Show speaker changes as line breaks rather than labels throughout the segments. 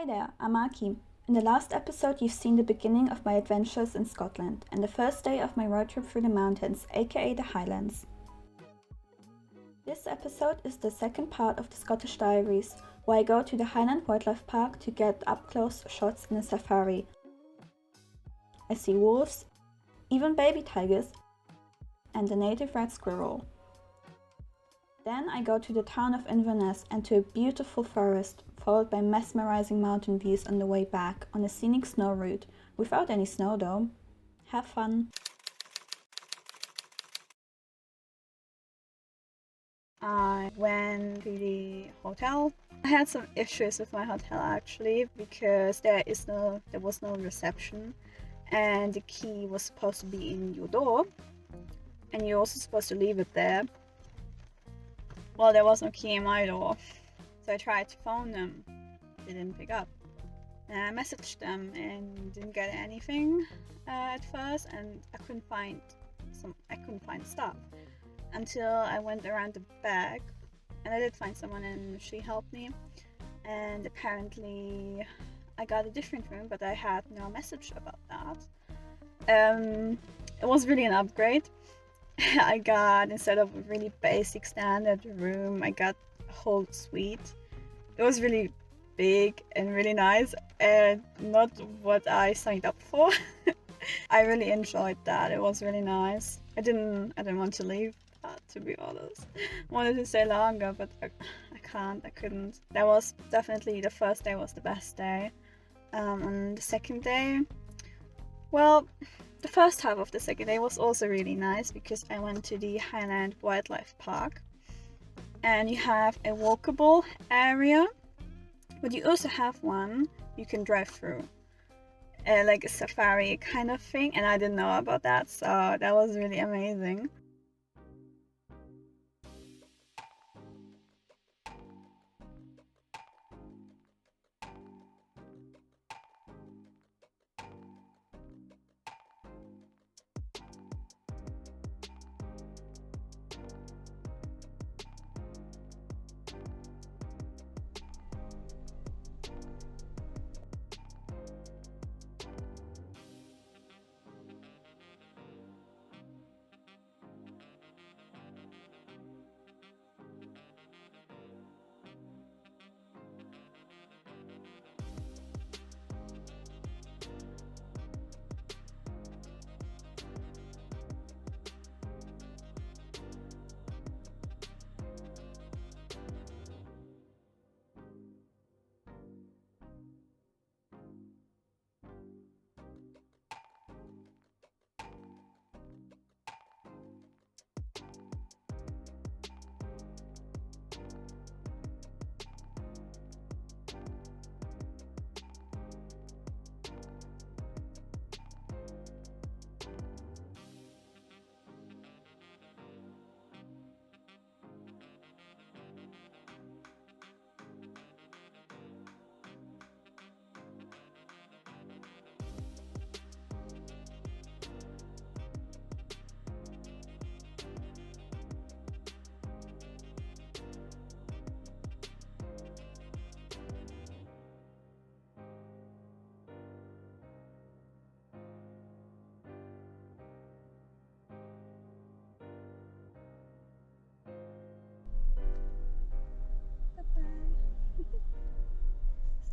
Hi there, I'm Aki. In the last episode you've seen the beginning of my adventures in Scotland and the first day of my road trip through the mountains, aka the Highlands. This episode is the second part of the Scottish Diaries, where I go to the Highland Wildlife Park to get up-close shots in a safari. I see wolves, even baby tigers, and a native red squirrel. Then I go to the town of Inverness and to a beautiful forest, followed by mesmerizing mountain views on the way back on a scenic snow route, without any snow though. Have fun! I went to the hotel. I had some issues with my hotel actually, because there was no reception, and the key was supposed to be in your door, and you're also supposed to leave it there. Well, there was no key in my door, so I tried to phone them. They didn't pick up. And I messaged them and didn't get anything at first, and I couldn't find stuff until I went around the back, and I did find someone, and she helped me. And apparently, I got a different room, but I had no message about that. It was really an upgrade. I got, instead of a really basic standard room, I got a whole suite. It was really big and really nice, and not what I signed up for. I really enjoyed that. It was really nice. I didn't want to leave, to be honest. I wanted to stay longer, but I couldn't. That was definitely, the first day was the best day. And the second day, well, the first half of the second day was also really nice, because I went to the Highland Wildlife Park, and you have a walkable area, but you also have one you can drive through, like a safari kind of thing, and I didn't know about that, so that was really amazing.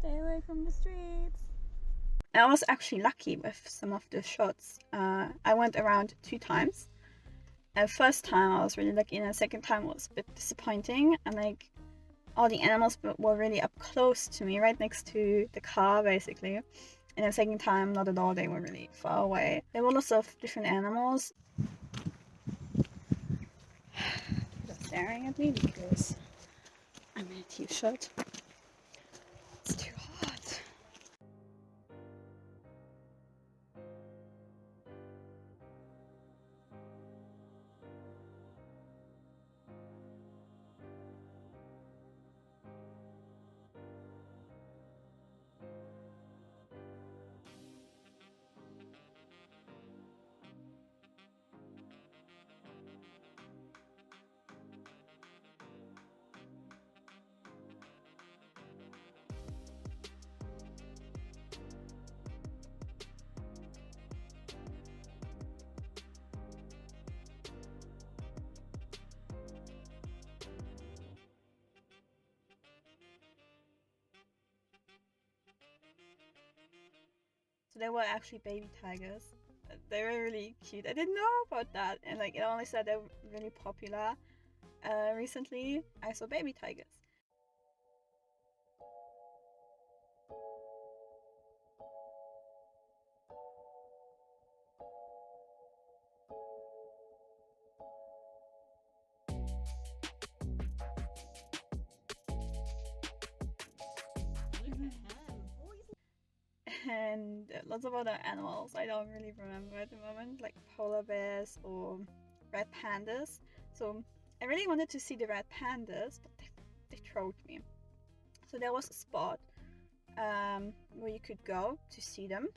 Stay away from the streets. I was actually lucky with some of the shots. I went around 2 times. And first time I was really lucky, and the second time was a bit disappointing. And like, all the animals were really up close to me, right next to the car basically. And the second time, not at all, they were really far away. There were lots of different animals. They're staring at me because I'm in a t-shirt. It's too hot. So they were actually baby tigers. They were really cute. I didn't know about that, and like it only said they're really popular. Recently I saw baby tigers. And lots of other animals I don't really remember at the moment, like polar bears or red pandas. So I really wanted to see the red pandas, but they trolled me. So there was a spot where you could go to see them,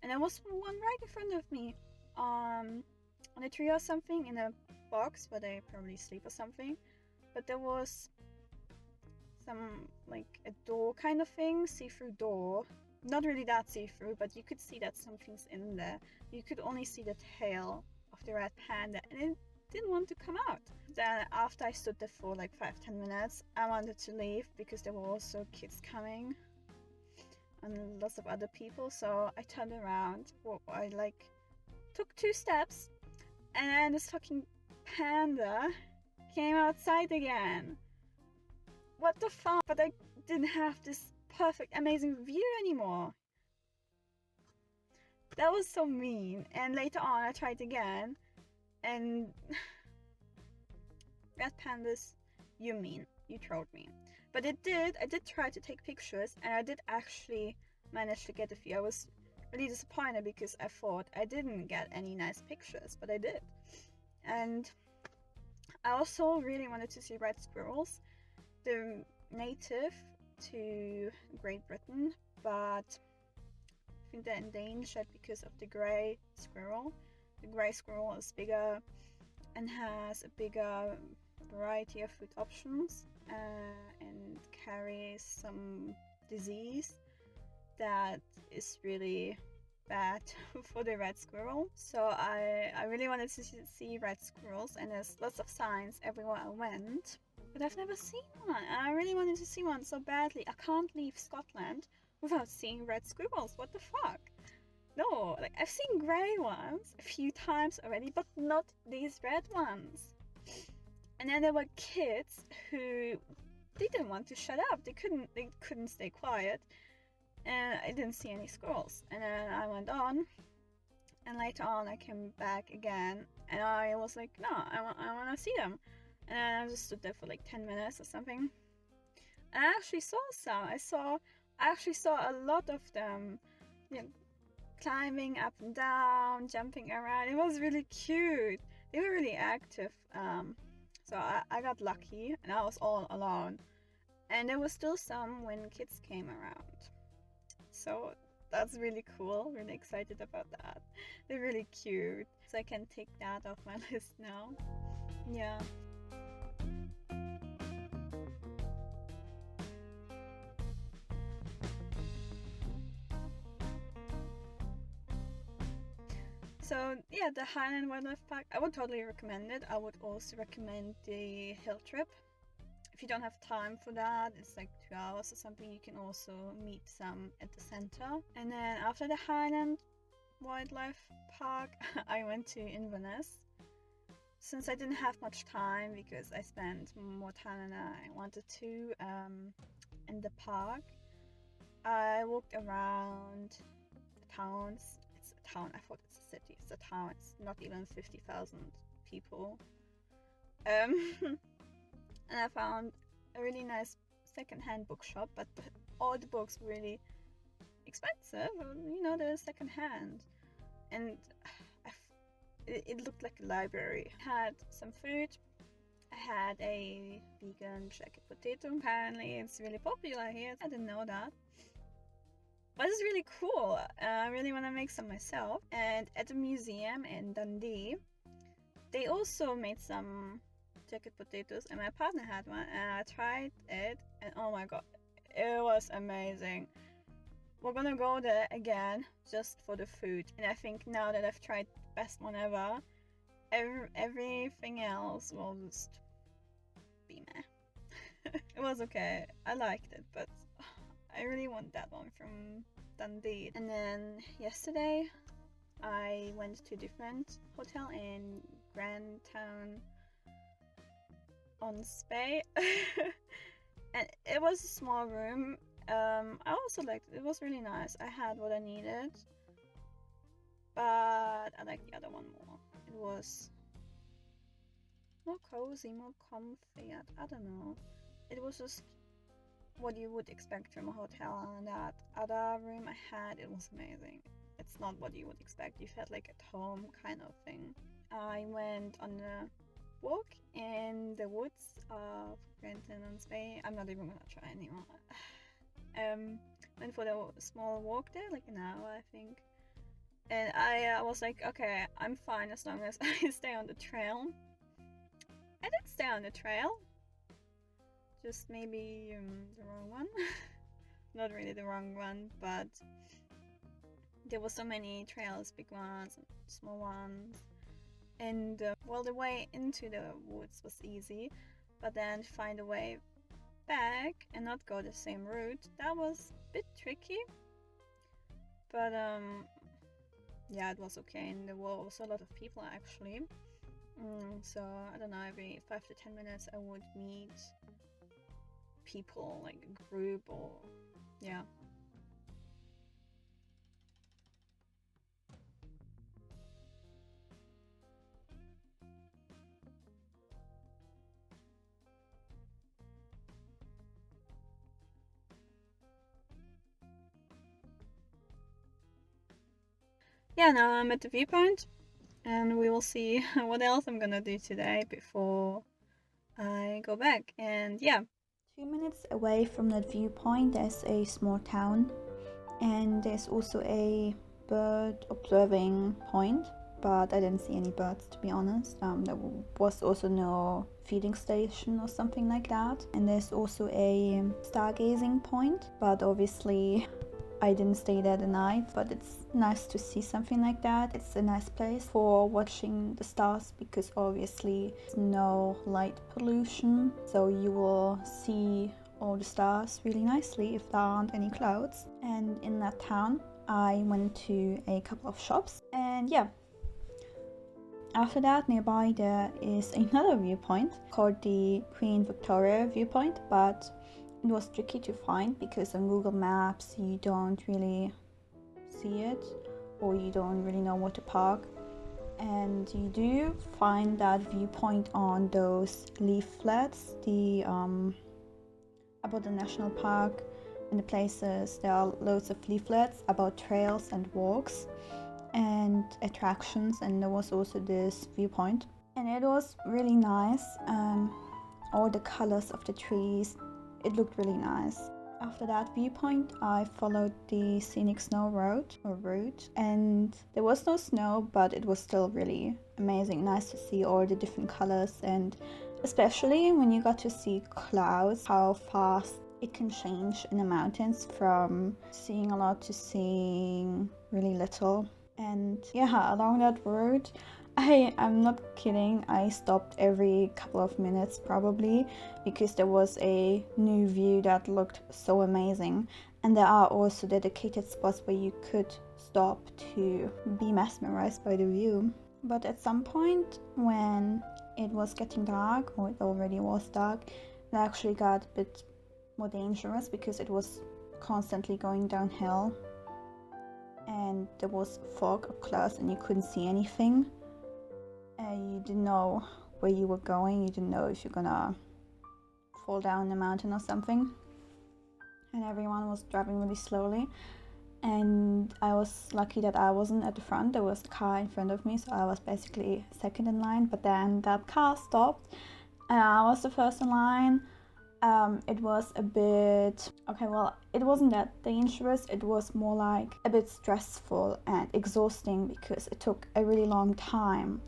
and there was one right in front of me on a tree or something, in a box where they probably sleep or something. But there was some, like, a door kind of thing, see-through door. Not really that see-through, but you could see that something's in there. You could only see the tail of the red panda, and it didn't want to come out. Then after I stood there for like 5-10 minutes, I wanted to leave because there were also kids coming and lots of other people. So I turned around, I like took 2 steps, and then this fucking panda came outside again. What the fuck? But I didn't have this perfect, amazing view anymore. That was so mean. And later on I tried again, and red pandas, you mean, you trolled me. But I did try to take pictures, and I did actually manage to get a few. I was really disappointed because I thought I didn't get any nice pictures, but I did. And I also really wanted to see red squirrels. They're native to Great Britain, but I think they're endangered because of the grey squirrel. The grey squirrel is bigger and has a bigger variety of food options, and carries some disease that is really bad for the red squirrel. So I really wanted to see red squirrels, and there's lots of signs everywhere I went, but I've never seen one, and I really wanted to see one so badly. I can't leave Scotland without seeing red squirrels. What the fuck? No, like, I've seen grey ones a few times already, but not these red ones. And then there were kids who, they didn't want to shut up. They couldn't stay quiet, and I didn't see any squirrels. And then I went on, and later on I came back again, and I was like, no, I want to see them. And then I just stood there for like 10 minutes or something, and I actually saw some. I actually saw a lot of them, you know, climbing up and down, jumping around. It was really cute. They were really active. So I got lucky, and I was all alone. And there was still some when kids came around. So that's really cool. Really excited about that. They're really cute. So I can take that off my list now. Yeah. So yeah, the Highland Wildlife Park, I would totally recommend it. I would also recommend the hill trip. If you don't have time for that, it's like 2 hours or something, you can also meet some at the center. And then after the Highland Wildlife Park, I went to Inverness. Since I didn't have much time, because I spent more time than I wanted to in the park, I walked around the towns. It's a town, I thought it's a city. It's a town, it's not even 50,000 people. And I found a really nice second-hand bookshop, but all the books were really expensive. You know, they're second-hand, and it looked like a library. I had some food. I had a vegan jacket potato. Apparently it's really popular here. I didn't know that. But it's really cool. I really want to make some myself. And at the museum in Dundee, they also made some jacket potatoes, and my partner had one, and I tried it, and oh my god, it was amazing. We're gonna go there again just for the food, and I think now that I've tried the best one ever, everything else will just be meh. It was okay, I liked it, but I really want that one from Dundee. And then yesterday I went to a different hotel in Grandtown on Spey. And it was a small room. I also liked it. It was really nice. I had what I needed, but I liked the other one more. It was more cozy, more comfy. I don't know. It was just what you would expect from a hotel, and that other room I had, it was amazing. It's not what you would expect. You felt like at home kind of thing. I went on a walk in the woods of Granton-on-Spey. I'm not even gonna try anymore. Went for the small walk there, like an hour I think. And I was like, okay, I'm fine as long as I stay on the trail. I did stay on the trail. Just maybe the wrong one. Not really the wrong one, but there were so many trails, big ones and small ones. And well, the way into the woods was easy, but then to find a way back and not go the same route, that was a bit tricky. But yeah, it was okay, and there were also a lot of people actually. So I don't know, every 5 to 10 minutes I would meet people, like a group, or yeah. Yeah, now I'm at the viewpoint, and we will see what else I'm gonna do today before I go back. And yeah,
2 minutes away from that viewpoint there's a small town, and there's also a bird observing point, but I didn't see any birds, to be honest. There was also no feeding station or something like that. And there's also a stargazing point, but obviously I didn't stay there the night, but it's nice to see something like that. It's a nice place for watching the stars because obviously there's no light pollution, so you will see all the stars really nicely if there aren't any clouds. And in that town I went to a couple of shops, and yeah, after that nearby there is another viewpoint called the Queen Victoria viewpoint, but it was tricky to find because on Google Maps you don't really see it, or you don't really know where to park. And you do find that viewpoint on those leaflets, about the national park and the places. There are loads of leaflets about trails and walks and attractions, and there was also this viewpoint, and it was really nice. All the colors of the trees, it looked really nice. After that viewpoint I followed the Scenic snow route, and there was no snow, but it was still really amazing, nice to see all the different colors, and especially when you got to see clouds, how fast it can change in the mountains from seeing a lot to seeing really little. And yeah, along that route I'm not kidding, I stopped every couple of minutes probably, because there was a new view that looked so amazing. And there are also dedicated spots where you could stop to be mesmerized by the view. But at some point when it was getting dark, or it already was dark, it actually got a bit more dangerous because it was constantly going downhill, and there was fog or clouds and you couldn't see anything. You didn't know where you were going, you didn't know if you're gonna fall down the mountain or something. And everyone was driving really slowly, and I was lucky that I wasn't at the front. There was a car in front of me, so I was basically second in line. But then that car stopped and I was the first in line. It was a bit, okay, well, it wasn't that dangerous, it was more like a bit stressful and exhausting because it took a really long time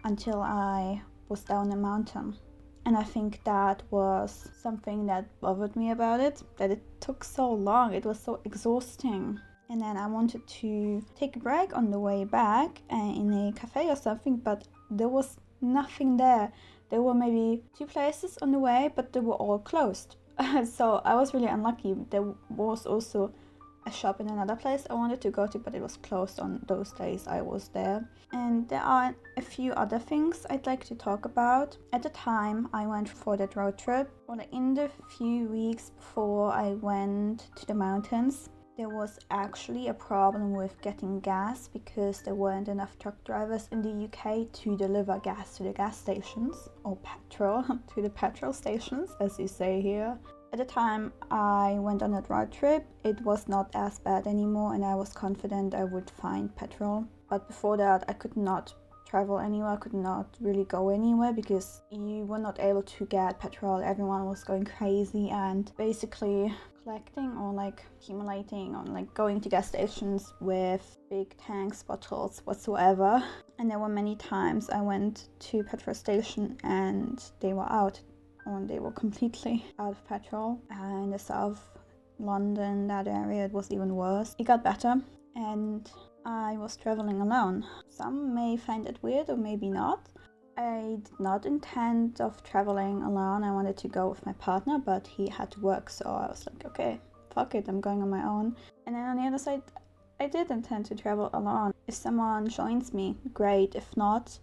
until I was down the mountain. And I think that was something that bothered me about it, that it took so long, it was so exhausting. And then I wanted to take a break on the way back in a cafe or something, but there was nothing there. There were maybe 2 places on the way, but they were all closed. So I was really unlucky. There was also a shop in another place I wanted to go to, but it was closed on those days I was there. And there are a few other things I'd like to talk about. At the time I went for that road trip, or in the few weeks before I went to the mountains, there was actually a problem with getting gas because there weren't enough truck drivers in the UK to deliver gas to the gas stations, or petrol to the petrol stations, as you say here. At the time I went on that road trip, it was not as bad anymore and I was confident I would find petrol. But before that I could not travel anywhere, I could not really go anywhere because you were not able to get petrol. Everyone was going crazy and basically collecting or accumulating on going to gas stations with big tanks, bottles, whatsoever. And there were many times I went to petrol station and they were out. And they were completely out of petrol. In the south London, that area, it was even worse. It got better and I was traveling alone. Some may find it weird or maybe not. I did not intend of traveling alone. I wanted to go with my partner, but he had to work, so I was like, okay, fuck it, I'm going on my own. And then on the other side, I did intend to travel alone. If someone joins me, great. If not,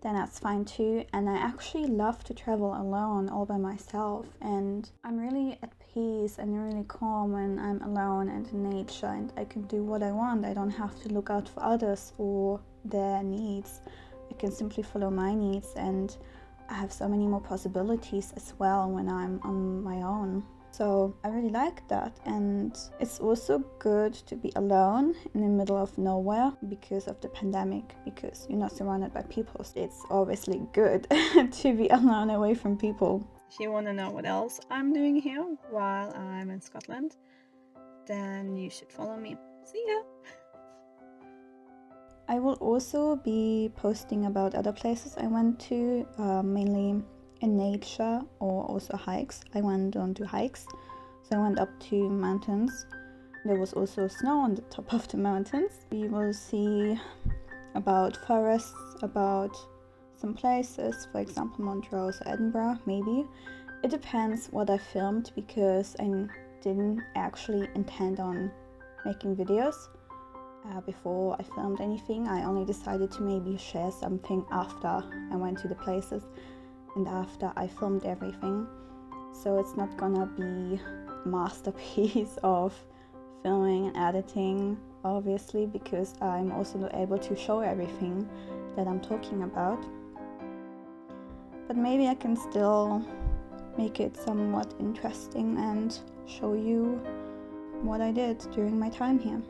then that's fine too. And I actually love to travel alone, all by myself, and I'm really at peace and really calm when I'm alone and in nature and I can do what I want. I don't have to look out for others or their needs. I can simply follow my needs, and I have so many more possibilities as well when I'm on my own. So I really like that, and it's also good to be alone in the middle of nowhere because of the pandemic, because you're not surrounded by people. It's obviously good to be alone away from people.
If you want to know what else I'm doing here while I'm in Scotland, then you should follow me. See ya!
I will also be posting about other places I went to, mainly in nature or also hikes. I went on to hikes, so I went up to mountains. There was also snow on the top of the mountains. We will see about forests, about some places, for example Montrose or Edinburgh, maybe. It depends what I filmed because I didn't actually intend on making videos before I filmed anything. I only decided to maybe share something after I went to the places and after I filmed everything. So it's not gonna be a masterpiece of filming and editing, obviously, because I'm also not able to show everything that I'm talking about. But maybe I can still make it somewhat interesting and show you what I did during my time here.